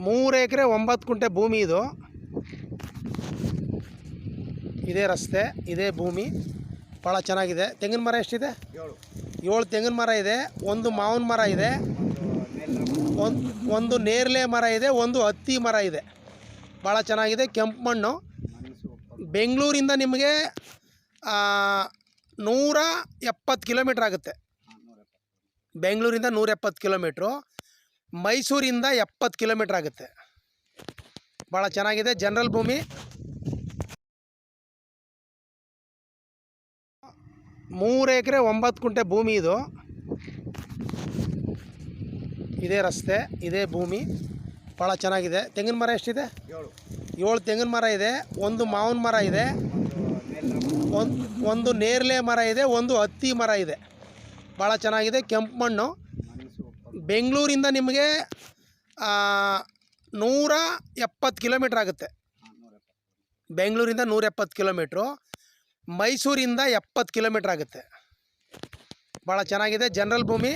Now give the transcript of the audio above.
3 ಎಕರೆ 9 ಗುಂಟೆ ಭೂಮಿ ಇದು. ಇದೇ ರಸ್ತೆ, ಇದೇ ಭೂಮಿ, ಭಾಳ ಚೆನ್ನಾಗಿದೆ. ತೆಂಗಿನ ಮರ ಎಷ್ಟಿದೆ? 7 ತೆಂಗಿನ ಮರ ಇದೆ, ಒಂದು ಮಾವಿನ ಮರ ಇದೆ, ಒಂದು ನೇರಳೆ ಮರ ಇದೆ, ಒಂದು ಹತ್ತಿ ಮರ ಇದೆ. ಭಾಳ ಚೆನ್ನಾಗಿದೆ. ಕೆಂಪು ಮಣ್ಣು. ಬೆಂಗಳೂರಿಂದ ನಿಮಗೆ 170 ಕಿಲೋಮೀಟ್ರ್ ಆಗುತ್ತೆ. ಬೆಂಗಳೂರಿಂದ 170 ಕಿಲೋಮೀಟ್ರು, ಮೈಸೂರಿಂದ 70 ಕಿಲೋಮೀಟ್ರ್ ಆಗುತ್ತೆ. ಭಾಳ ಚೆನ್ನಾಗಿದೆ. ಜನರಲ್ ಭೂಮಿ. 3 ಎಕರೆ 9 ಗುಂಟೆ ಭೂಮಿ ಇದು. ಇದೇ ರಸ್ತೆ, ಇದೇ ಭೂಮಿ, ಭಾಳ ಚೆನ್ನಾಗಿದೆ. ತೆಂಗಿನ ಮರ ಎಷ್ಟಿದೆ? 7 ತೆಂಗಿನ ಮರ ಇದೆ, ಒಂದು ಮಾವಿನ ಮರ ಇದೆ, ಒಂದು ನೇರಳೆ ಮರ ಇದೆ, ಒಂದು ಹತ್ತಿ ಮರ ಇದೆ. ಭಾಳ ಚೆನ್ನಾಗಿದೆ. ಕೆಂಪು ಮಣ್ಣು. ಬೆಂಗಳೂರಿಂದ ನಿಮಗೆ 170 ಕಿಲೋಮೀಟ್ರ್ ಆಗುತ್ತೆ. ಬೆಂಗಳೂರಿಂದ 170 ಕಿಲೋಮೀಟ್ರು, ಮೈಸೂರಿಂದ 70 ಕಿಲೋಮೀಟ್ರ್ ಆಗುತ್ತೆ. ಭಾಳ ಚೆನ್ನಾಗಿದೆ. ಜನರಲ್ ಭೂಮಿ.